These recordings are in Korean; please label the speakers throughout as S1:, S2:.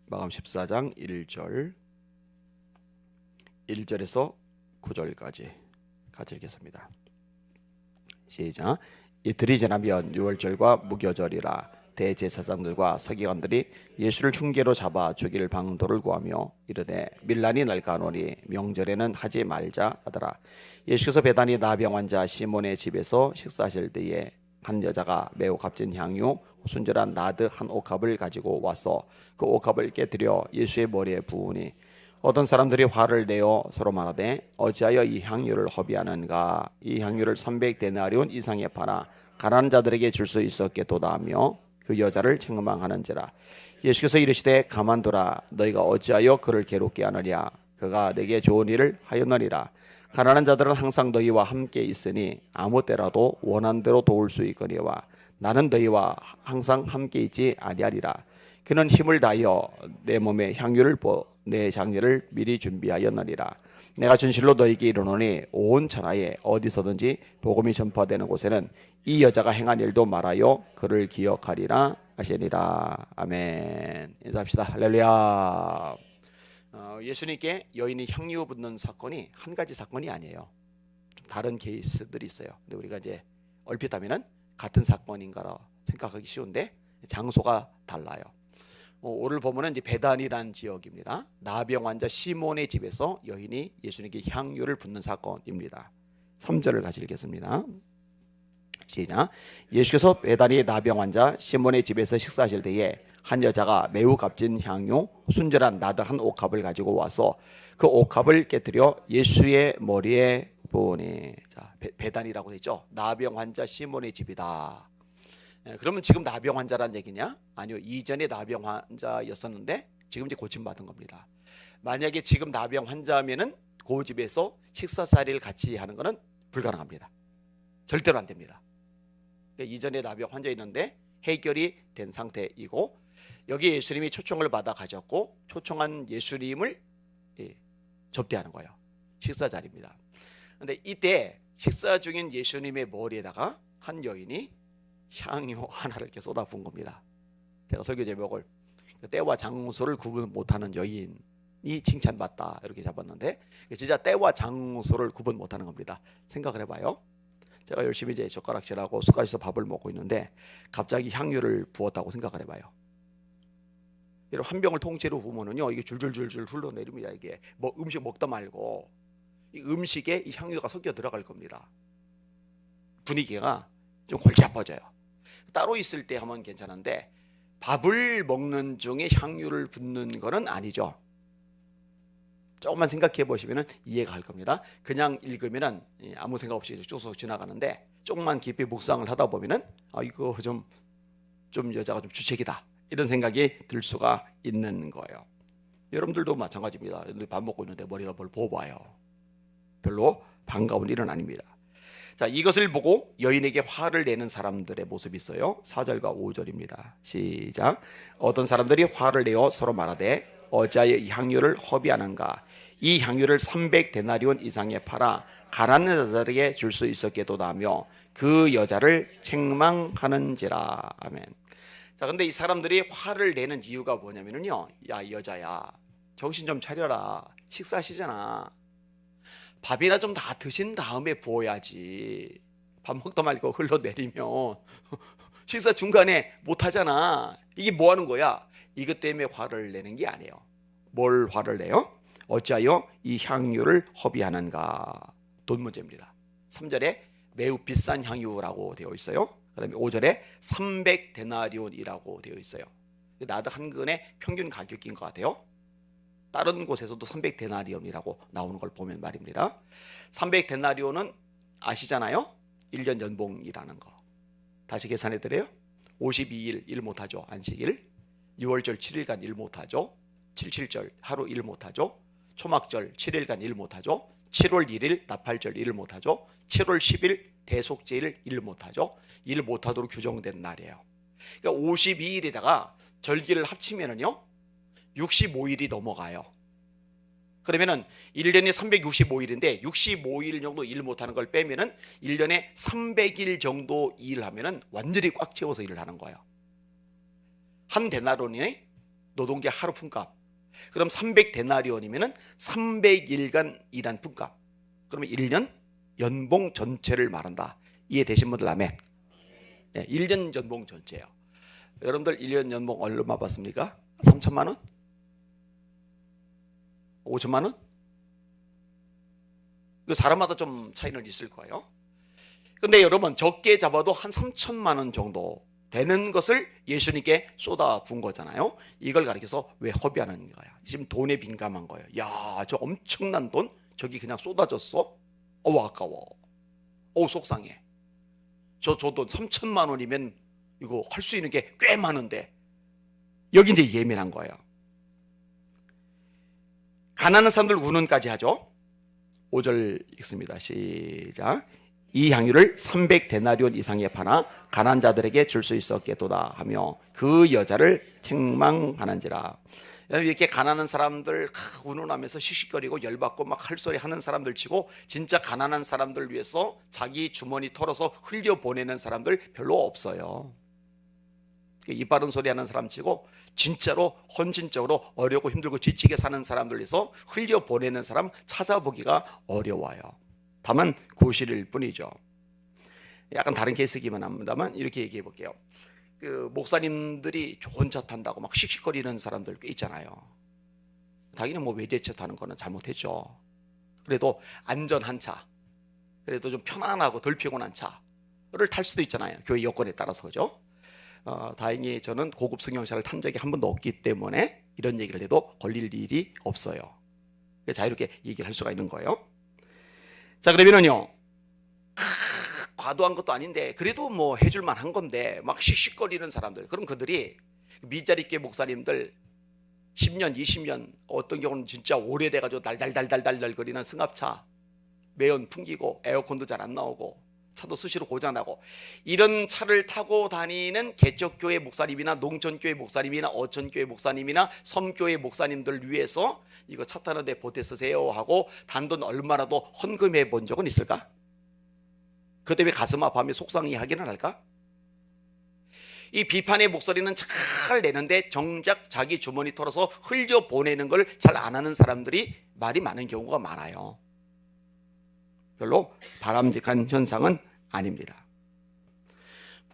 S1: 마감 14장 1절에서 9절까지 같이 읽겠습니다. 시작. 이틀이 지나면 유월절과 무교절이라 대제사장들과 서기관들이 예수를 흉계로 잡아 죽일 방도를 구하며 이르되 밀란이 날까노니 명절에는 하지 말자 하더라. 예수께서 베다니 나병 환자 시몬의 집에서 식사하실 때에 한 여자가 매우 값진 향유 순절한 나드 한 옥합을 가지고 와서 그 옥합을 깨뜨려 예수의 머리에 부으니 어떤 사람들이 화를 내어 서로 말하되 어찌하여 이 향유를 허비하는가. 이 향유를 300데나리온 이상에 팔아 가난한 자들에게 줄 수 있었겠도다 하며 그 여자를 책망하는지라. 예수께서 이르시되 가만두라. 너희가 어찌하여 그를 괴롭게 하느냐. 그가 내게 좋은 일을 하였느니라. 가난한 자들은 항상 너희와 함께 있으니 아무 때라도 원하는 대로 도울 수 있거니와 나는 너희와 항상 함께 있지 아니하리라. 그는 힘을 다하여 내 몸에 내 장례를 미리 준비하였느니라. 내가 진실로 너희에게 이르노니 온 천하에 어디서든지 복음이 전파되는 곳에는 이 여자가 행한 일도 말하여 그를 기억하리라 하시니라. 아멘. 인사합시다. 할렐루야. 예수님께 여인이 향유 붓는 사건이 한 가지 사건이 아니에요. 좀 다른 케이스들이 있어요. 근데 우리가 이제 얼핏 하면은 같은 사건인가라 생각하기 쉬운데 장소가 달라요. 오늘 보면은 이제 베단이라는 지역입니다. 나병 환자 시몬의 집에서 여인이 예수님께 향유를 붓는 사건입니다. 3절을 같이 읽겠습니다. 시작. 예수께서 베다니 나병 환자 시몬의 집에서 식사하실 때에 한 여자가 매우 값진 향유 순절한 나드 한 옥합을 가지고 와서 그 옥합을 깨뜨려 예수의 머리에 부으니. 자, 베단이라고 되죠. 나병 환자 시몬의 집이다. 그러면 지금 나병 환자란 얘기냐? 아니요, 이전에 나병 환자였었는데 지금 이제 고침받은 겁니다. 만약에 지금 나병 환자면은 그 집에서 식사 자리를 같이 하는 것은 불가능합니다. 절대로 안 됩니다. 이전에 나병 환자였는데 해결이 된 상태이고 여기 예수님이 초청을 받아 가졌고 초청한 예수님을 접대하는 거예요. 식사 자리입니다. 그런데 이때 식사 중인 예수님의 머리에다가 한 여인이 향유 하나를 이렇게 쏟아부은 겁니다. 제가 설교 제목을 때와 장소를 구분 못하는 여인이 칭찬받다 이렇게 잡았는데 진짜 때와 장소를 구분 못하는 겁니다. 생각을 해봐요. 제가 열심히 이제 젓가락질하고 숟가락에서 밥을 먹고 있는데 갑자기 향유를 부었다고 생각을 해봐요. 여러분 한 병을 통째로 부으면요 이게 줄줄줄줄 흘러내립니다. 이게 뭐 음식 먹다 말고 이 음식에 이 향유가 섞여 들어갈 겁니다. 분위기가 좀 골치 아파져요. 따로 있을 때 하면 괜찮은데 밥을 먹는 중에 향유를 붓는 거는 아니죠. 조금만 생각해 보시면 이해가 갈 겁니다. 그냥 읽으면 아무 생각 없이 쭉 지나가는데 조금만 깊이 묵상을 하다 보면 이거 좀 여자가 좀 주책이다 이런 생각이 들 수가 있는 거예요. 여러분들도 마찬가지입니다. 밥 먹고 있는데 머리가 뭘 보아요. 별로 반가운 일은 아닙니다. 자, 이것을 보고 여인에게 화를 내는 사람들의 모습이 있어요. 4절과 5절입니다. 시작. 어떤 사람들이 화를 내어 서로 말하되 어찌하여 이 향유를 허비하는가. 이 향유를 300데나리온 이상에 팔아 가난한 자들에게 줄 수 있었겠도다 하며 그 여자를 책망하는지라. 아멘. 자, 근데 이 사람들이 화를 내는 이유가 뭐냐면요, 야, 이 여자야, 정신 좀 차려라. 식사하시잖아. 밥이나 좀 다 드신 다음에 부어야지. 밥 먹다 말고 흘러내리면 식사 중간에 못하잖아. 이게 뭐 하는 거야? 이것 때문에 화를 내는 게 아니에요. 뭘 화를 내요? 어찌하여 이 향유를 허비하는가. 돈 문제입니다. 3절에 매우 비싼 향유라고 되어 있어요. 그 다음에 5절에 300데나리온이라고 되어 있어요. 나도 한 근의 평균 가격인 것 같아요. 다른 곳에서도 300데나리온이라고 나오는 걸 보면 말입니다. 300데나리온은 아시잖아요? 1년 연봉이라는 거. 다시 계산해 드려요. 52일 일 못하죠. 안식일. 6월절 7일간 일 못하죠. 77절 하루 일 못하죠. 초막절 7일간 일 못하죠. 7월 1일 나팔절 일 못하죠. 7월 10일 대속제일 일 못하죠. 일 못하도록 규정된 날이에요. 그러니까 52일에다가 절기를 합치면은요 65일이 넘어가요. 그러면은 1년에 365일인데 65일 정도 일 못하는 걸 빼면은 1년에 300일 정도 일하면은 완전히 꽉 채워서 일을 하는 거예요. 한 데나리온이 노동자 하루 품값. 그럼 300데나리온이면은 300일간 일한 품값. 그러면 1년 연봉 전체를 말한다. 이해되신 분들 아멘. 네, 1년 연봉 전체예요. 여러분들 1년 연봉 얼마 받습니까? 3천만 원? 5천만 원? 그 사람마다 좀 차이는 있을 거예요. 근데 여러분 적게 잡아도 한 3천만 원 정도 되는 것을 예수님께 쏟아 부은 거잖아요. 이걸 가리켜서 왜 허비하는 거야? 지금 돈에 민감한 거예요. 야, 저 엄청난 돈 저기 그냥 쏟아졌어? 아까워. 속상해. 저 돈 3천만 원이면 이거 할 수 있는 게 꽤 많은데 여기 이제 예민한 거예요. 가난한 사람들 운운까지 하죠. 5절 읽습니다. 시작. 이 향유를 300데나리온 이상에 파나 가난한 자들에게 줄 수 있었겠도다 하며 그 여자를 책망하는지라. 이렇게 가난한 사람들 운운하면서 씩씩거리고 열받고 막 할 소리 하는 사람들 치고 진짜 가난한 사람들 위해서 자기 주머니 털어서 흘려보내는 사람들 별로 없어요. 입 바른 소리 하는 사람 치고 진짜로 헌신적으로 어렵고 힘들고 지치게 사는 사람들 위해서 흘려보내는 사람 찾아보기가 어려워요. 다만 구실일 뿐이죠. 약간 다른 케이스이기만 합니다만 이렇게 얘기해 볼게요. 그 목사님들이 좋은 차 탄다고 막 씩씩거리는 사람들 꽤 있잖아요. 당연히 뭐 외제차 타는 거는 잘못했죠. 그래도 안전한 차, 그래도 좀 편안하고 덜 피곤한 차를 탈 수도 있잖아요. 교회 여건에 따라서. 그죠? 다행히 저는 고급 승용차를 탄 적이 한 번도 없기 때문에 이런 얘기를 해도 걸릴 일이 없어요. 자유롭게 얘기를 할 수가 있는 거예요. 자, 그러면은요, 과도한 것도 아닌데 그래도 뭐 해줄 만한 건데 막 씩씩거리는 사람들, 그럼 그들이 미자리께 목사님들 10년 20년 어떤 경우는 진짜 오래돼가지고 달달달달달 거리는 승합차 매연 풍기고 에어컨도 잘 안 나오고 차도 수시로 고장나고 이런 차를 타고 다니는 개척교회 목사님이나 농촌교회 목사님이나 어촌교회 목사님이나 섬교회 목사님들 위해서 이거 차 타는데 보태 쓰세요 하고 단돈 얼마라도 헌금해 본 적은 있을까? 그 때문에 가슴 아파하며 속상해 하기는 할까? 이 비판의 목소리는 잘 내는데 정작 자기 주머니 털어서 흘려보내는 걸 잘 안 하는 사람들이 말이 많은 경우가 많아요. 별로 바람직한 현상은 아닙니다.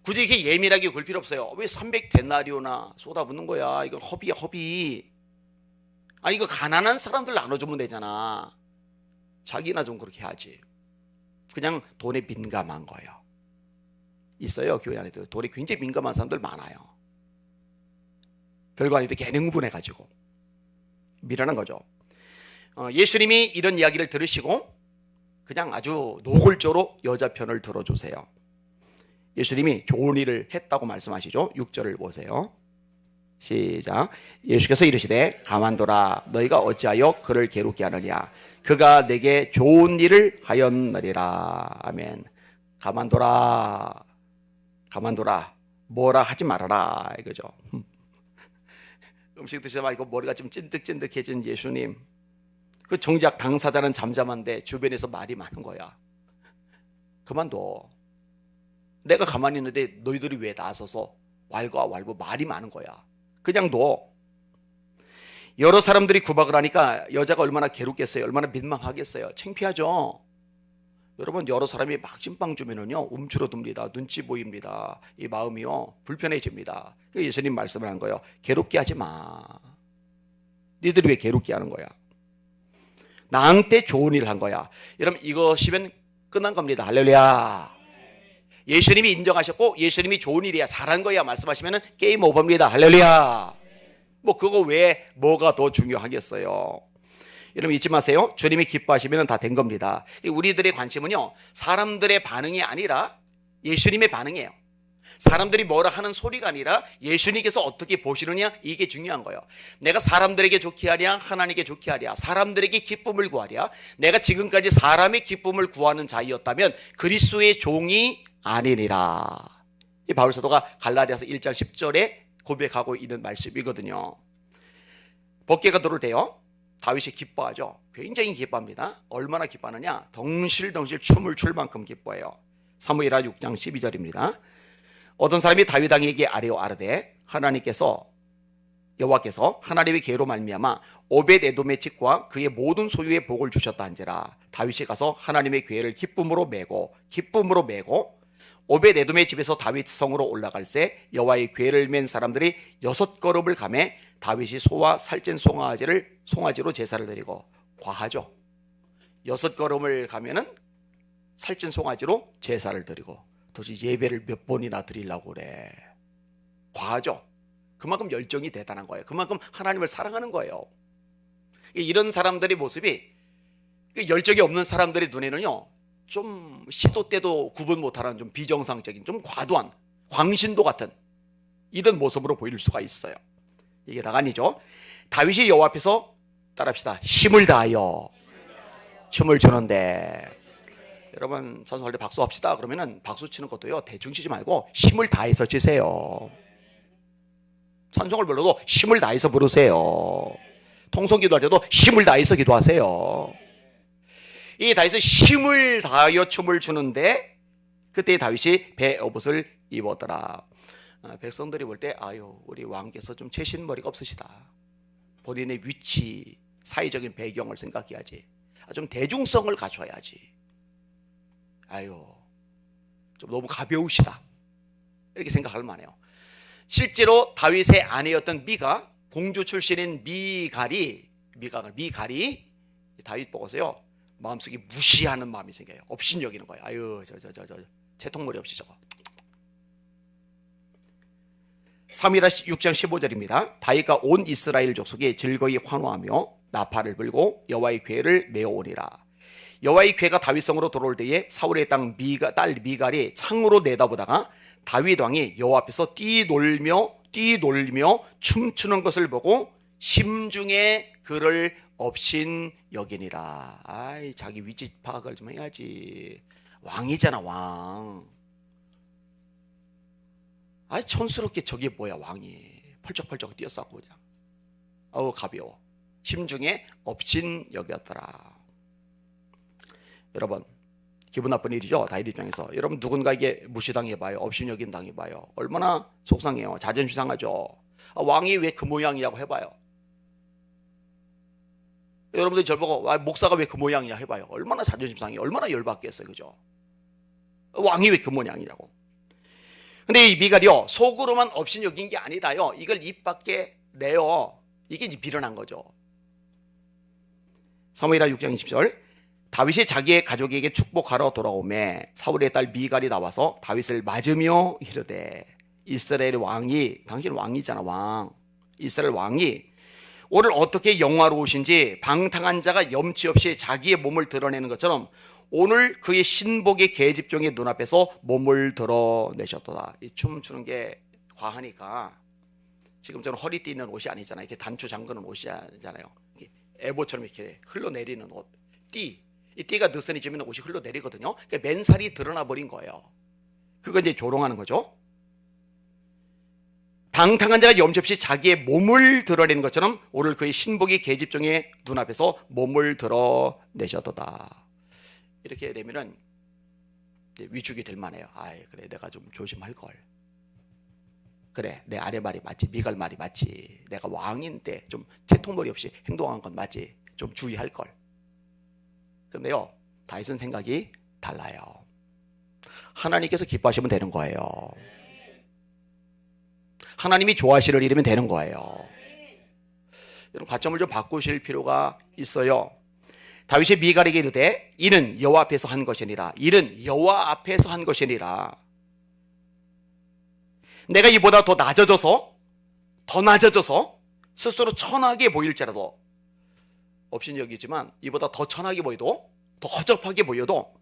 S1: 굳이 이렇게 예민하게 굴 필요 없어요. 왜 300데나리오나 쏟아붓는 거야? 이건 허비야, 허비. 아니 이거 가난한 사람들 나눠주면 되잖아. 자기나 좀 그렇게 하지. 그냥 돈에 민감한 거예요. 있어요. 교회 안에도 돈에 굉장히 민감한 사람들 많아요. 별거 아닌데 개능분해가지고 미련한 거죠. 예수님이 이런 이야기를 들으시고 그냥 아주 노골적으로 여자 편을 들어주세요. 예수님이 좋은 일을 했다고 말씀하시죠. 6절을 보세요. 시작. 예수께서 이르시되 가만둬라. 너희가 어찌하여 그를 괴롭게 하느냐. 그가 내게 좋은 일을 하였느니라. 아멘. 가만둬라. 가만둬라. 뭐라 하지 말아라. 이거죠. 음식 드시다 말고 머리가 좀 찐득찐득해진 예수님. 그 정작 당사자는 잠잠한데 주변에서 말이 많은 거야. 그만둬. 내가 가만히 있는데 너희들이 왜 나서서 왈가왈부 말이 많은 거야. 그냥 둬. 여러 사람들이 구박을 하니까 여자가 얼마나 괴롭겠어요. 얼마나 민망하겠어요. 창피하죠. 여러분 여러 사람이 막 찐빵 주면은요 움츠러듭니다. 눈치 보입니다. 이 마음이요 불편해집니다. 예수님 말씀을 한 거예요. 괴롭게 하지 마. 니들이 왜 괴롭게 하는 거야? 나한테 좋은 일 한 거야. 여러분 이것이면 끝난 겁니다. 할렐루야. 예수님이 인정하셨고 예수님이 좋은 일이야 잘한 거야 말씀하시면 게임 오버입니다. 할렐루야. 뭐 그거 외에 뭐가 더 중요하겠어요? 여러분 잊지 마세요. 주님이 기뻐하시면 다 된 겁니다. 우리들의 관심은요 사람들의 반응이 아니라 예수님의 반응이에요. 사람들이 뭐라 하는 소리가 아니라 예수님께서 어떻게 보시느냐 이게 중요한 거예요. 내가 사람들에게 좋게 하랴 하나님께 좋게 하랴 사람들에게 기쁨을 구하랴. 내가 지금까지 사람의 기쁨을 구하는 자이었다면 그리스도의 종이 아니니라. 이 바울 사도가 갈라디아서 1장 10절에 고백하고 있는 말씀이거든요. 법궤가 들어올 때요 다윗이 기뻐하죠. 굉장히 기뻐합니다. 얼마나 기뻐하느냐 덩실덩실 춤을 출 만큼 기뻐해요. 사무엘하 6장 12절입니다. 어떤 사람이 다윗 왕에게 아뢰어 아르되 하나님께서 여호와께서 하나님의 계로 말미암아 오벳에돔의 집과 그의 모든 소유의 복을 주셨다 한지라. 다윗이 가서 하나님의 궤를 기쁨으로 메고 오벳에돔의 집에서 다윗 성으로 올라갈새 여호와의 궤를 맨 사람들이 6걸음을 가매 다윗이 소와 살찐 송아지로 제사를 드리고. 과하죠. 6걸음을 가면은 살찐 송아지로 제사를 드리고. 도대체 예배를 몇 번이나 드리려고 그래. 과하죠. 그만큼 열정이 대단한 거예요. 그만큼 하나님을 사랑하는 거예요. 이런 사람들의 모습이 열정이 없는 사람들의 눈에는요, 좀 시도 때도 구분 못하는 좀 비정상적인, 좀 과도한 광신도 같은 이런 모습으로 보일 수가 있어요. 이게 다가 아니죠. 다윗이 여호와 앞에서 따라합시다. 힘을 다하여 춤을 추는데. 여러분 찬송할 때 박수합시다 그러면은 박수 치는 것도요, 대충 치지 말고 힘을 다해서 치세요. 찬송을 불러도 힘을 다해서 부르세요. 통성기도할 때도 힘을 다해서 기도하세요. 이 다윗은 힘을 다하여 춤을 추는데 그때 다윗이 베옷을 입었더라. 백성들이 볼 때 아유, 우리 왕께서 좀 채신머리가 없으시다. 본인의 위치, 사회적인 배경을 생각해야지. 좀 대중성을 갖춰야지. 아유, 좀 너무 가벼우시다. 이렇게 생각할 만해요. 실제로 다윗의 아내였던 미가, 공주 출신인 미갈이 다윗 보고서요, 마음속에 무시하는 마음이 생겨요. 업신여기는 거예요. 아유, 채통머리 없이 저거. 사무엘하 6장 15절입니다. 다윗과 온 이스라엘 족속이 즐거이 환호하며 나팔을 불고 여호와의 궤를 메어오니라. 여호와의 궤가 다윗성으로 돌아올 때에 사울의 딸 미갈이 창으로 내다보다가 다윗 왕이 여호와 앞에서 뛰놀며 춤추는 것을 보고 심중에 그를 업신여기니라. 아이, 자기 위치 파악을 좀 해야지. 왕이잖아, 왕. 아이, 촌스럽게 저게 뭐야, 왕이. 펄쩍펄쩍 뛰어싸고 그냥. 어우, 가벼워. 심중에 업신여겼더라. 여러분, 기분 나쁜 일이죠, 다윗 입장에서. 여러분, 누군가에게 무시당해봐요, 업신여김 당해봐요. 얼마나 속상해요. 자존심 상하죠. 왕이 왜 그 모양이냐고 해봐요. 여러분들이 저를 보고 목사가 왜 그 모양이냐 해봐요. 얼마나 자존심 상해, 얼마나 열받겠어요, 그죠? 왕이 왜 그 모양이냐고. 근데 이 미갈이요, 속으로만 업신여긴 게 아니다요, 이걸 입 밖에 내요. 이게 이제 미련한 거죠. 사무엘하 6장 20절. 다윗이 자기의 가족에게 축복하러 돌아오매 사울의 딸 미갈이 나와서 다윗을 맞으며 이르되, 이스라엘 왕이, 당신 왕이잖아, 왕. 이스라엘 왕이 오늘 어떻게 영화로우신지 방탕한 자가 염치 없이 자기의 몸을 드러내는 것처럼 오늘 그의 신복의 계집종의 눈앞에서 몸을 드러내셨도다. 이 춤추는 게 과하니까 지금 저는 허리띠 있는 옷이 아니잖아요. 이렇게 단추 잠그는 옷이 아니잖아요. 애보처럼 이렇게 흘러내리는 옷, 띠. 이 띠가 느슨해지면 옷이 흘러내리거든요. 그러니까 맨살이 드러나 버린 거예요. 그거 이제 조롱하는 거죠. 방탕한 자가 염치 없이 자기의 몸을 드러내는 것처럼 오늘 그의 신복의 계집종의 눈앞에서 몸을 드러내셨도다. 이렇게 되면은 위축이 될 만해요. 아이, 그래, 내가 좀 조심할 걸. 그래, 내 아내 말이 맞지, 미갈 말이 맞지. 내가 왕인데 좀 채통머리 없이 행동한 건 맞지. 좀 주의할 걸. 근데요, 다윗은 생각이 달라요. 하나님께서 기뻐하시면 되는 거예요. 하나님이 좋아하시는 일이면 되는 거예요. 여러분, 관점을 좀 바꾸실 필요가 있어요. 다윗이 미갈에게 이르되, 이는 여호와 앞에서 한 것이니라. 이는 여호와 앞에서 한 것이니라. 내가 이보다 더 낮아져서 스스로 천하게 보일지라도, 업신여기지만 이보다 더 천하게 보여도, 더 허접하게 보여도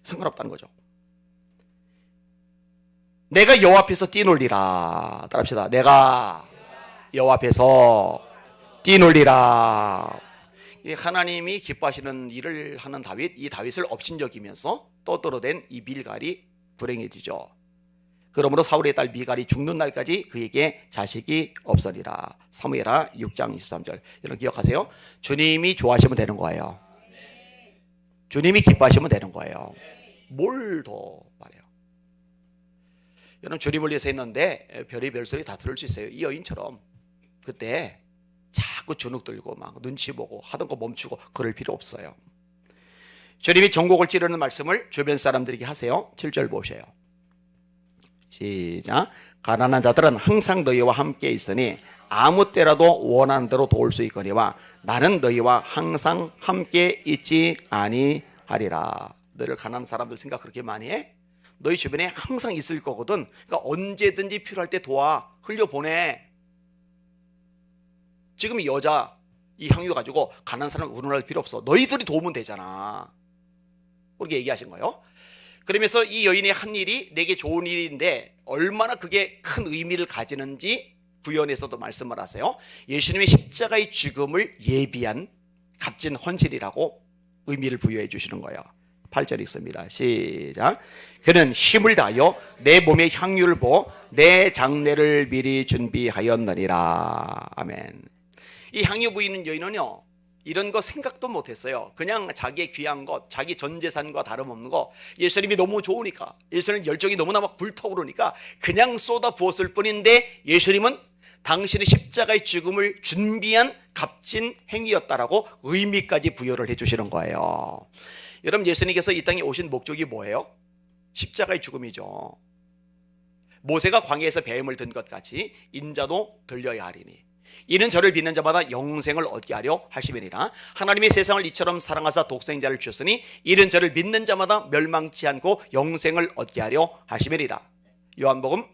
S1: 상관없다는 거죠. 내가 여호와 앞에서 뛰놀리라. 따라합시다. 내가 여호와 앞에서 뛰놀리라. 하나님이 기뻐하시는 일을 하는 다윗, 이 다윗을 업신여기면서 떠들어댄 이 미갈이 불행해지죠. 그러므로 사울의 딸 미갈이 죽는 날까지 그에게 자식이 없으리라. 사무엘하 6장 23절. 여러분 기억하세요. 주님이 좋아하시면 되는 거예요. 주님이 기뻐하시면 되는 거예요. 뭘 더 말해요. 여러분 주님을 위해서 했는데 별의별 소리 다 들을 수 있어요. 이 여인처럼 그때 자꾸 주눅 들고 막 눈치 보고 하던 거 멈추고 그럴 필요 없어요. 주님이 전곡을 찌르는 말씀을 주변 사람들에게 하세요. 7절 보세요. 시작. 가난한 자들은 항상 너희와 함께 있으니 아무 때라도 원하는 대로 도울 수 있거니와 나는 너희와 항상 함께 있지 아니하리라. 너를 가난한 사람들 생각 그렇게 많이 해? 너희 주변에 항상 있을 거거든. 그러니까 언제든지 필요할 때 도와, 흘려보내. 지금 이 여자 이 향유 가지고 가난한 사람 운운할 필요 없어. 너희들이 도우면 되잖아. 그렇게 얘기하신 거예요. 그러면서 이 여인의 한 일이 내게 좋은 일인데 얼마나 그게 큰 의미를 가지는지 구연에서도 말씀을 하세요. 예수님의 십자가의 죽음을 예비한 값진 헌신이라고 의미를 부여해 주시는 거예요. 8절 있습니다. 시작. 그는 힘을 다하여 내 몸의 향유를 부어 내 장례를 미리 준비하였느니라. 아멘. 이 향유 부이는 여인은요, 이런 거 생각도 못했어요. 그냥 자기의 귀한 것, 자기 전 재산과 다름없는 거, 예수님이 너무 좋으니까, 예수님 열정이 너무나 막 불타오르니까 그냥 쏟아 부었을 뿐인데 예수님은 당신의 십자가의 죽음을 준비한 값진 행위였다라고 의미까지 부여를 해주시는 거예요. 여러분, 예수님께서 이 땅에 오신 목적이 뭐예요? 십자가의 죽음이죠. 모세가 광야에서 배임을 든 것 같이 인자도 들려야 하리니 이는 저를 믿는 자마다 영생을 얻게 하려 하심이니라. 하나님이 세상을 이처럼 사랑하사 독생자를 주셨으니 이는 저를 믿는 자마다 멸망치 않고 영생을 얻게 하려 하심이니라. 요한복음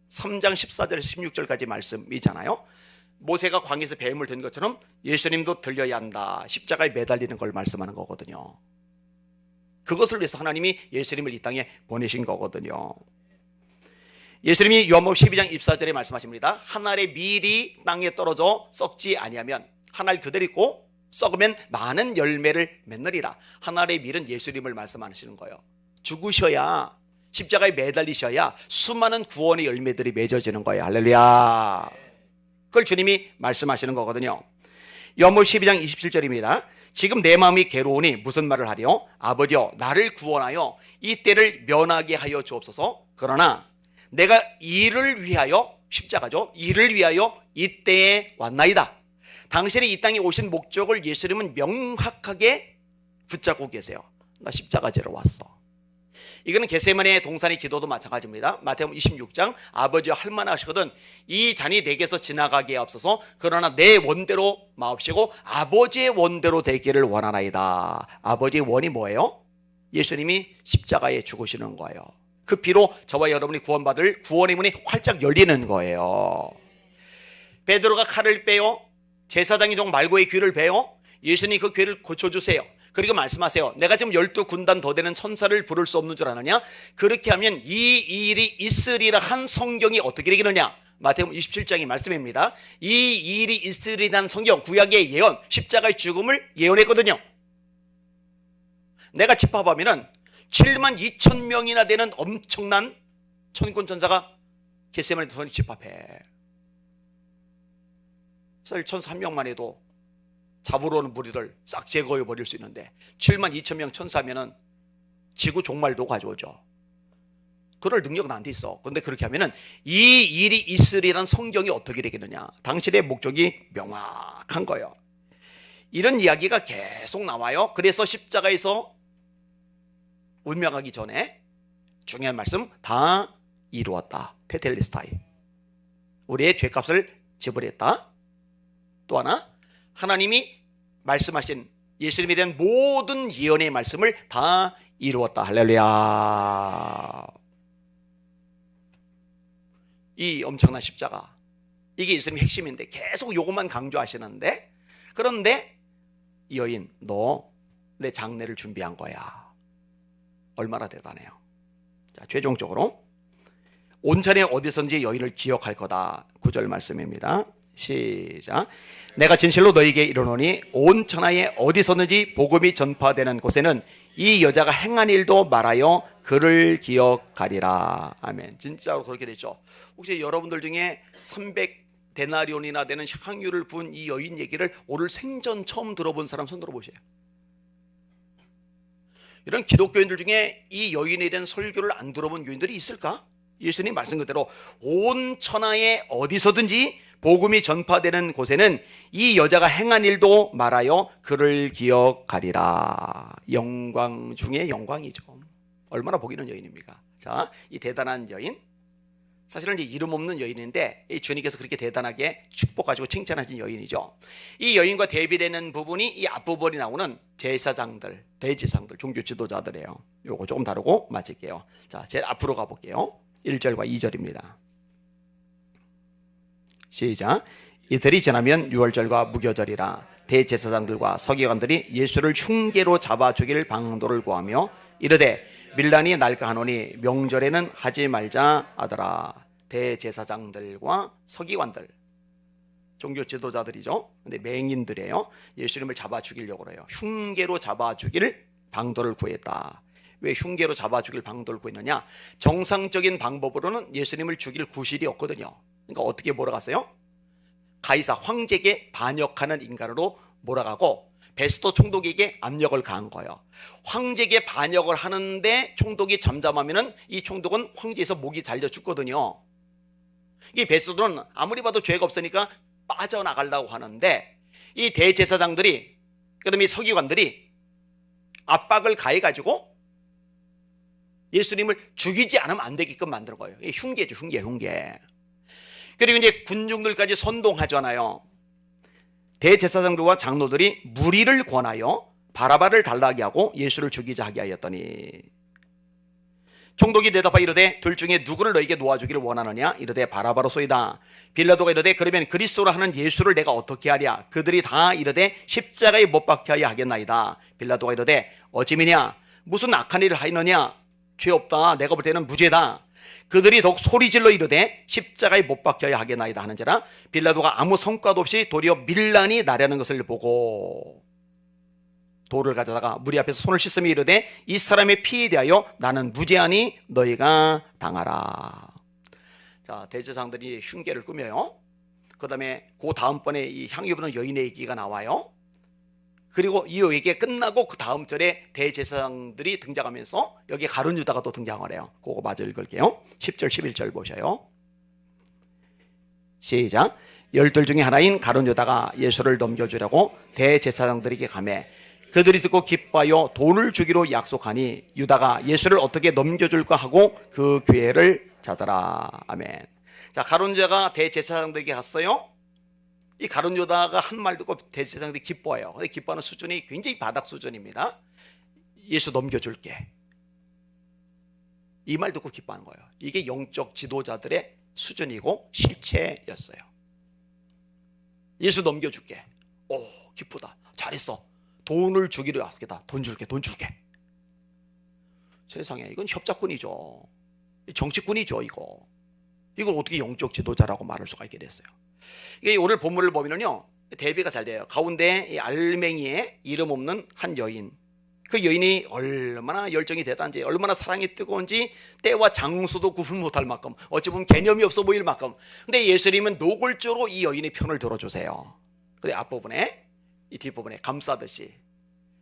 S1: 3장 14절에서 16절까지 말씀이잖아요. 모세가 광야에서 배임을 든 것처럼 예수님도 들려야 한다. 십자가에 매달리는 걸 말씀하는 거거든요. 그것을 위해서 하나님이 예수님을 이 땅에 보내신 거거든요. 예수님이 요한복음 12장 24절에 말씀하십니다. 한 알의 밀이 땅에 떨어져 썩지 아니하면 한 알 그대로 있고 썩으면 많은 열매를 맺느리라. 한 알의 밀은 예수님을 말씀하시는 거예요. 죽으셔야, 십자가에 매달리셔야 수많은 구원의 열매들이 맺어지는 거예요. 할렐루야. 그걸 주님이 말씀하시는 거거든요. 요한복음 12장 27절입니다. 지금 내 마음이 괴로우니 무슨 말을 하려? 아버지여, 나를 구원하여 이 때를 면하게 하여 주옵소서. 그러나 내가 이를 위하여, 십자가죠, 이를 위하여 이때에 왔나이다. 당신이 이 땅에 오신 목적을 예수님은 명확하게 붙잡고 계세요. 나 십자가 지러 왔어. 이거는 겟세마네 동산의 기도도 마찬가지입니다. 마태복음 26장 아버지여 할만하시거든 이 잔이 내게서 지나가게 없어서 그러나 내 원대로 마옵시고 아버지의 원대로 되기를 원하나이다. 아버지의 원이 뭐예요? 예수님이 십자가에 죽으시는 거예요. 그 피로 저와 여러분이 구원받을 구원의 문이 활짝 열리는 거예요. 베드로가 칼을 빼요. 제사장의 종 말고의 귀를 베요. 예수님이 그 귀를 고쳐주세요. 그리고 말씀하세요. 내가 지금 12군단 더 되는 천사를 부를 수 없는 줄 아느냐? 그렇게 하면 이 일이 있으리라 한 성경이 어떻게 되겠느냐? 마태복음 27장의 말씀입니다. 이 일이 있으리란 성경, 구약의 예언, 십자가의 죽음을 예언했거든요. 내가 집합하면은 7만 2천 명이나 되는 엄청난 천군 천사가 겟세마네 동산에 집합해. 사실 천사 한 명만 해도 잡으러 오는 무리를 싹 제거해 버릴 수 있는데 7만 2천 명 천사면은 지구 종말도 가져오죠. 그럴 능력은 나한테 있어. 그런데 그렇게 하면은 이 일이 있으리란 성경이 어떻게 되겠느냐? 당신의 목적이 명확한 거예요. 이런 이야기가 계속 나와요. 그래서 십자가에서 운명하기 전에 중요한 말씀 다 이루었다. 테텔레스타이. 우리의 죄값을 지불했다. 또 하나 하나님이 말씀하신 예수님에 대한 모든 예언의 말씀을 다 이루었다. 할렐루야. 이 엄청난 십자가, 이게 예수님의 핵심인데 계속 이것만 강조하시는데, 그런데 이 여인, 너 내 장례를 준비한 거야. 얼마나 대단해요. 자, 최종적으로 온천에 어디선지 여인을 기억할 거다. 9절 말씀입니다. 시작. 내가 진실로 너희에게 이르노니 온 천하에 어디서든지 복음이 전파되는 곳에는 이 여자가 행한 일도 말하여 그를 기억하리라. 아멘. 진짜로 그렇게 되죠. 혹시 여러분들 중에 300데나리온이나 되는 향유를 부은 이 여인 얘기를 오늘 생전 처음 들어본 사람 손 들어보세요. 이런 기독교인들 중에 이 여인에 대한 설교를 안 들어본 교인들이 있을까? 예수님 말씀 그대로 온 천하에 어디서든지 복음이 전파되는 곳에는 이 여자가 행한 일도 말하여 그를 기억하리라. 영광 중에 영광이죠. 얼마나 복 있는 여인입니까? 자, 이 대단한 여인, 사실은 이제 이름 없는 여인인데 이 주님께서 그렇게 대단하게 축복하시고 칭찬하신 여인이죠. 이 여인과 대비되는 부분이 이 앞부분이 나오는 제사장들, 대제사장들, 종교 지도자들이에요. 요거 조금 다루고 마칠게요. 자, 제일 앞으로 가볼게요. 1절과 2절입니다. 시작. 이틀이 지나면 유월절과 무교절이라 대제사장들과 서기관들이 예수를 흉계로 잡아 죽일 방도를 구하며 이르되 밀란이 날까 하노니 명절에는 하지 말자 하더라. 대제사장들과 서기관들, 종교 지도자들이죠. 근데 맹인들이에요. 예수님을 잡아 죽이려고 그래요. 흉계로 잡아 죽일 방도를 구했다. 왜 흉계로 잡아 죽일 방도를 구했느냐? 정상적인 방법으로는 예수님을 죽일 구실이 없거든요. 그러니까 어떻게 몰아갔어요? 가이사 황제에게 반역하는 인간으로 몰아가고 베스토 총독에게 압력을 가한 거예요. 황제에게 반역을 하는데 총독이 잠잠하면은 이 총독은 황제에서 목이 잘려 죽거든요. 이 베스토는 아무리 봐도 죄가 없으니까 빠져나가려고 하는데 이 대제사장들이, 그다음에 서기관들이 압박을 가해가지고 예수님을 죽이지 않으면 안 되게끔 만든 거예요. 이게 흉계죠, 흉계. 그리고 이제 군중들까지 선동하잖아요. 대제사장들과 장로들이 무리를 권하여 바라바를 달라하게 하고 예수를 죽이자 하게 하였더니 총독이 대답하여 이르되 둘 중에 누구를 너에게 놓아주기를 원하느냐? 이르되 바라바로소이다. 빌라도가 이르되 그러면 그리스도라 하는 예수를 내가 어떻게 하랴? 그들이 다 이르되 십자가에 못 박혀 하겠나이다. 빌라도가 이르되 어찌미냐? 무슨 악한 일을 하였느냐? 죄 없다. 내가 볼 때는 무죄다. 그들이 더욱 소리질러 이르되 십자가에 못 박혀야 하겠나이다 하는지라 빌라도가 아무 성과도 없이 도리어 밀란이 나려는 것을 보고 돌을 가져다가 무리 앞에서 손을 씻으며 이르되 이 사람의 피에 대하여 나는 무죄하니 너희가 당하라. 자, 대제사장들이 흉계를 꾸며요. 그 다음에 그 다음번에 이 향유 부는 여인의 얘기가 나와요. 그리고 이 얘기 끝나고 그 다음 절에 대제사장들이 등장하면서 여기 가룟 유다가 또 등장을 해요. 그거 마저 읽을게요. 10절 11절 보셔요. 시작. 열둘 중에 하나인 가룟 유다가 예수를 넘겨주려고 대제사장들에게 가매 그들이 듣고 기뻐하여 돈을 주기로 약속하니 유다가 예수를 어떻게 넘겨줄까 하고 그 기회를 자더라. 아멘. 자, 가룟 유다가 대제사장들에게 갔어요. 이 가룟 유다가 한 말 듣고 대제사장들이 기뻐해요. 근데 기뻐하는 수준이 굉장히 바닥 수준입니다. 예수 넘겨줄게. 이 말 듣고 기뻐하는 거예요. 이게 영적 지도자들의 수준이고 실체였어요. 예수 넘겨줄게. 오, 기쁘다. 잘했어. 돈을 주기로 하겠다. 돈 줄게. 세상에 이건 협작꾼이죠. 정치꾼이죠. 이걸 어떻게 영적 지도자라고 말할 수가 있게 됐어요. 이게 오늘 본문을 보면요 대비가 잘 돼요. 가운데 이 알맹이에 이름 없는 한 여인, 그 여인이 얼마나 열정이 대단한지, 얼마나 사랑이 뜨거운지 때와 장소도 구분 못할 만큼, 어찌 보면 개념이 없어 보일 만큼. 근데 예수님은 노골적으로 이 여인의 편을 들어주세요. 근데 앞부분에, 이 뒷부분에 감싸듯이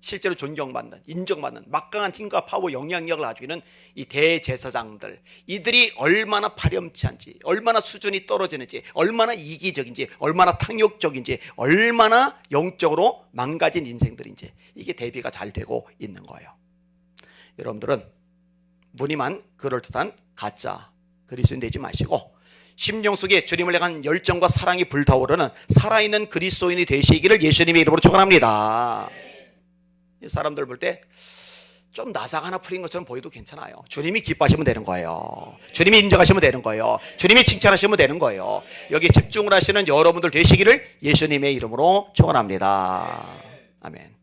S1: 실제로 존경받는, 인정받는 막강한 힘과 파워, 영향력을 가지고 있는 이 대제사장들, 이들이 얼마나 파렴치한지, 얼마나 수준이 떨어지는지, 얼마나 이기적인지, 얼마나 탕욕적인지, 얼마나 영적으로 망가진 인생들인지, 이게 대비가 잘 되고 있는 거예요. 여러분들은 무늬만 그럴듯한 가짜 그리스도인 되지 마시고 심령 속에 주님을 향한 열정과 사랑이 불타오르는 살아있는 그리스도인이 되시기를 예수님의 이름으로 축원합니다. 사람들 볼 때 좀 나사가 하나 풀린 것처럼 보여도 괜찮아요. 주님이 기뻐하시면 되는 거예요. 주님이 인정하시면 되는 거예요. 주님이 칭찬하시면 되는 거예요. 여기 집중을 하시는 여러분들 되시기를 예수님의 이름으로 축원합니다. 아멘.